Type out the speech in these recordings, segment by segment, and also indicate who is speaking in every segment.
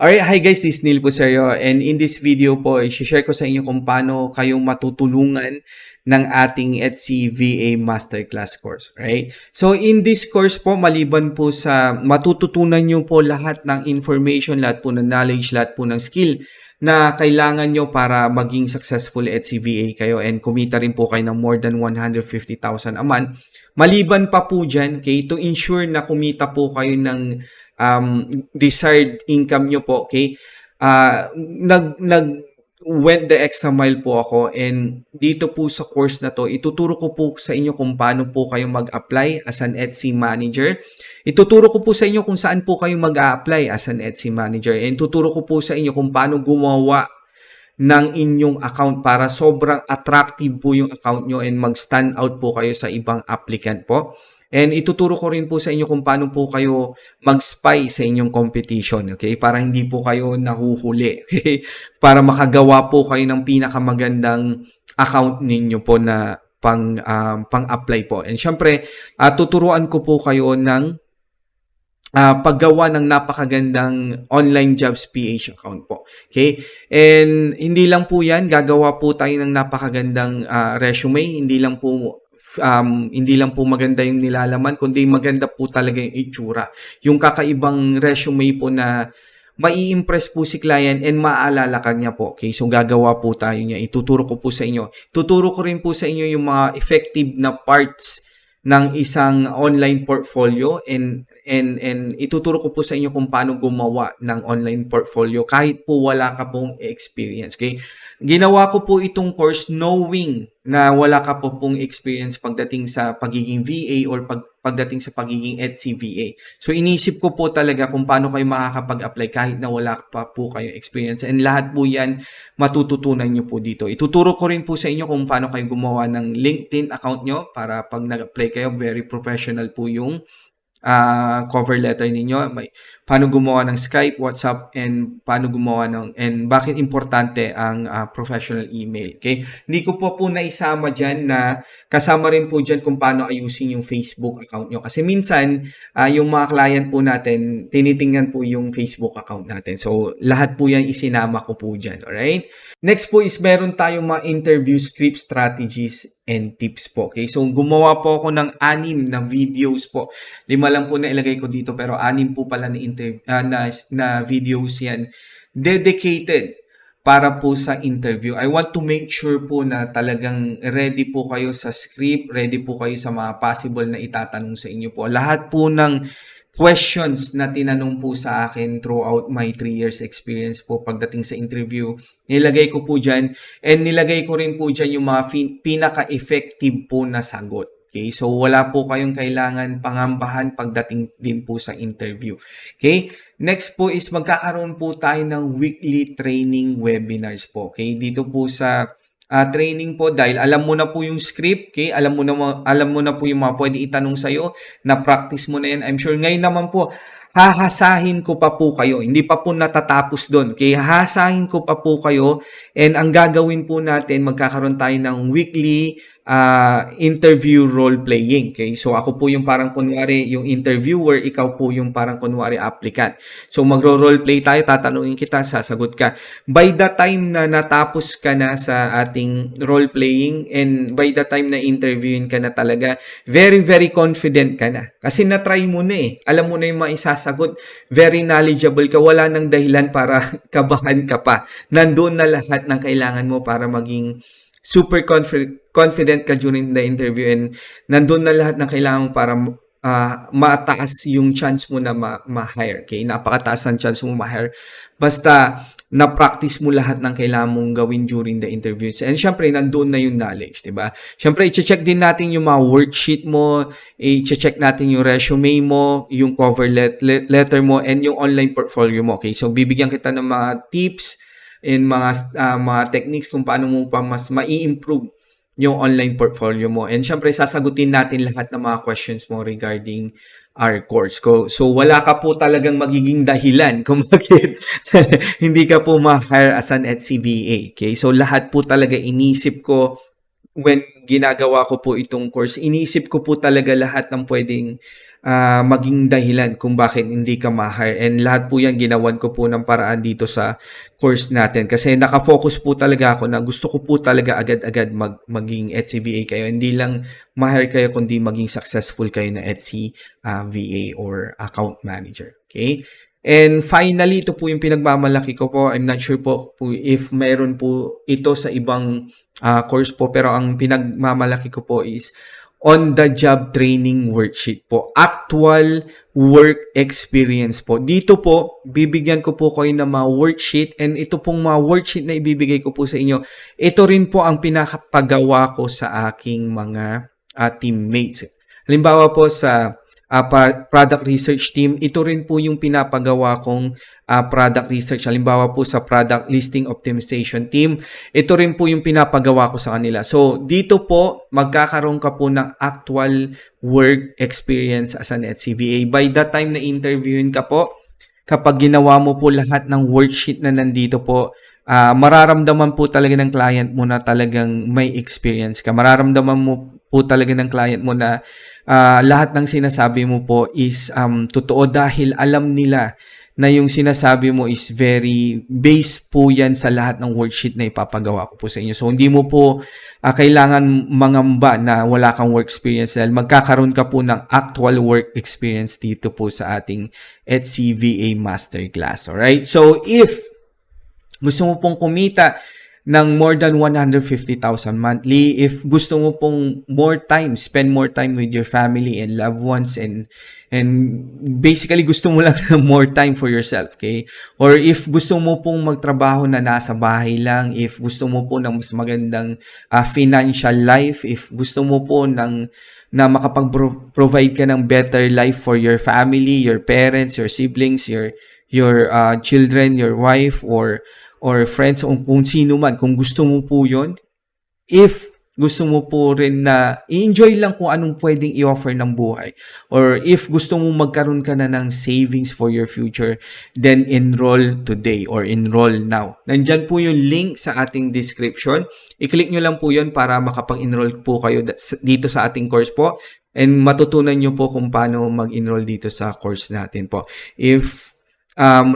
Speaker 1: Alright, hi guys, this is Neil po sa'yo, and in this video po, i-share ko sa inyo kung paano kayong matutulungan ng ating Etsy VA Masterclass course, right? So in this course po, maliban po sa matututunan nyo po lahat ng information, lahat po ng knowledge, lahat po ng skill na kailangan nyo para maging successful Etsy VA kayo and kumita rin po kayo ng more than 150,000 a month. Maliban pa po dyan, okay, to ensure na kumita po kayo ng desired income nyo po, okay? Went the extra mile po ako, and dito po sa course na to, ituturo ko po sa inyo kung paano po kayo mag-apply as an Etsy manager. Ituturo ko po sa inyo kung saan po kayo mag-a-apply as an Etsy manager. And tuturo ko po sa inyo kung paano gumawa ng inyong account para sobrang attractive po yung account nyo and mag-stand out po kayo sa ibang applicant po. And ituturo ko rin po sa inyo kung paano po kayo mag-spy sa inyong competition, okay? Para hindi po kayo nahuhuli, okay? Para makagawa po kayo ng pinakamagandang account ninyo po na pang-apply po. And syempre, tuturuan ko po kayo ng paggawa ng napakagandang online jobs PH account po. Okay? And hindi lang po yan, gagawa po tayo ng napakagandang resume, hindi lang po maganda yung nilalaman, kundi maganda po talaga yung itsura. Yung kakaibang resume po na mai-impress po si client and maaalala ka niya po. Okay, so gagawa po tayo niya. Ituturo ko po sa inyo. Tuturo ko rin po sa inyo yung mga effective na parts ng isang online portfolio and ituturo ko po sa inyo kung paano gumawa ng online portfolio kahit po wala ka pong experience. Okay? Ginawa ko po itong course knowing na wala ka po pong experience pagdating sa pagiging VA or pagdating sa pagiging Etsy VA. So inisip ko po talaga kung paano kayo makakapag-apply kahit na wala pa po kayo experience, and lahat po yan matututunan nyo po dito. Ituturo ko rin po sa inyo kung paano kayo gumawa ng LinkedIn account nyo para pag nag-apply kayo, very professional po yung cover letter ninyo, paano gumawa ng Skype, WhatsApp, and paano gumawa and bakit importante ang professional email. Okay? Hindi ko po naisama dyan na kasama rin po dyan kung paano ayusin yung Facebook account nyo. Kasi minsan, yung mga client po natin, tinitingnan po yung Facebook account natin. So, lahat po yan isinama ko po dyan. Alright? Next po is meron tayong mga interview script strategies and tips po. Okay? So, gumawa po ako ng 6 na videos po. 5 lang po na ilagay ko dito pero 6 po pala na videos yan dedicated para po sa interview. I want to make sure po na talagang ready po kayo sa script, ready po kayo sa mga possible na itatanong sa inyo po. Lahat po ng questions na tinanong po sa akin throughout my 3 years experience po pagdating sa interview, nilagay ko po dyan, and nilagay ko rin po dyan yung mga pinaka-effective po na sagot. Okay, so wala po kayong kailangan pangambahan pagdating din po sa interview. Okay, next po is magkakaroon po tayo ng weekly training webinars po. Okay, dito po sa training po, dahil alam mo na po yung script, okay? Alam mo na po yung mga pwede itanong sa iyo, na practice mo na yan. I'm sure ngayon naman po hahasahin ko pa po kayo. Hindi pa po natatapos doon. Okay? Hahasahin ko pa po kayo, and ang gagawin po natin, magkakaroon tayo ng weekly interview role-playing. Okay? So, ako po yung parang kunwari yung interviewer, ikaw po yung parang kunwari applicant. So, magro-roleplay tayo, tatanungin kita, sasagot ka. By the time na natapos ka na sa ating role-playing and by the time na interviewin ka na talaga, very, very confident ka na. Kasi na-try mo na eh. Alam mo na yung mga isasagot. Very knowledgeable ka. Wala nang dahilan para kabahan ka pa. Nandoon na lahat ng kailangan mo para maging super confident ka during the interview, and nandun na lahat ng kailangan mo para mataas yung chance mo na ma-hire. Okay? Napakataas ng chance mo ma-hire. Basta na-practice mo lahat ng kailangan mong gawin during the interviews. And syempre, nandun na yung knowledge, diba? Syempre, i-check din natin yung mga worksheet mo, i-check natin yung resume mo, yung cover letter mo, and yung online portfolio mo. Okay? So, bibigyan kita ng mga tips and mga techniques kung paano mo pa mas mai-improve yung online portfolio mo. And syempre, sasagutin natin lahat ng mga questions mo regarding our course. So, wala ka po talagang magiging dahilan kung bakit hindi ka po ma-hire as an Etsy VA. Okay? So, lahat po talaga inisip ko when ginagawa ko po itong course. Inisip ko po talaga lahat ng pwedeng maging dahilan kung bakit hindi ka ma-hire. And lahat po yan ginawan ko po ng paraan dito sa course natin. Kasi nakafocus po talaga ako na gusto ko po talaga agad-agad maging Etsy VA kayo. Hindi lang ma-hire kayo kundi maging successful kayo na Etsy VA or account manager. Okay? And finally, ito po yung pinagmamalaki ko po. I'm not sure po if meron po ito sa ibang course po. Pero ang pinagmamalaki ko po is on-the-job training worksheet po. Actual work experience po. Dito po, bibigyan ko po kayo ng mga worksheet and ito pong mga worksheet na ibibigay ko po sa inyo, ito rin po ang pinakapagawa ko sa aking mga teammates. Halimbawa po sa product research team, ito rin po yung pinapagawa kong product research. Halimbawa po sa product listing optimization team, ito rin po yung pinapagawa ko sa kanila. So, dito po, magkakaroon ka po ng actual work experience as an Etsy VA. By the time na interviewin ka po, kapag ginawa mo po lahat ng worksheet na nandito po, mararamdaman po talaga ng client mo na talagang may experience ka. Mararamdaman mo po talaga ng client mo na lahat ng sinasabi mo po is totoo dahil alam nila na yung sinasabi mo is very based po yan sa lahat ng worksheet na ipapagawa ko po sa inyo. So, hindi mo po kailangan mangamba na wala kang work experience dahil magkakaroon ka po ng actual work experience dito po sa ating Etsy VA Masterclass. Alright? So, if gusto mo pong kumita ng more than 150,000 monthly, if gusto mo pong spend more time with your family and loved ones and basically gusto mo lang more time for yourself, okay? Or if gusto mo pong magtrabaho na nasa bahay lang, if gusto mo po ng mas magandang financial life, if gusto mo po na makapag-provide ka ng better life for your family, your parents, your siblings, your children, your wife, or friends, o kung sino man, kung gusto mo po yun, if gusto mo po rin na i-enjoy lang kung anong pwedeng i-offer ng buhay, or if gusto mo magkaroon ka na ng savings for your future, then enroll today or enroll now. Nandyan po yung link sa ating description. I-click nyo lang po yun para makapag-enroll po kayo dito sa ating course po, and matutunan nyo po kung paano mag-enroll dito sa course natin po. If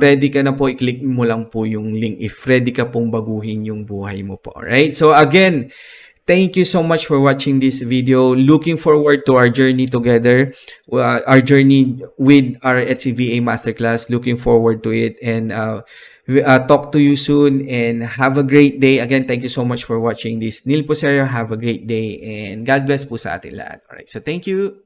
Speaker 1: ready ka na po, i-click mo lang po yung link if ready ka pong baguhin yung buhay mo po. Alright? So again, thank you so much for watching this video. Looking forward to our journey together, our journey with our Etsy VA Masterclass. Looking forward to it, and talk to you soon, and have a great day. Again, thank you so much for watching this. Neil Posero, have a great day, and God bless po sa atin lahat. Alright, so thank you.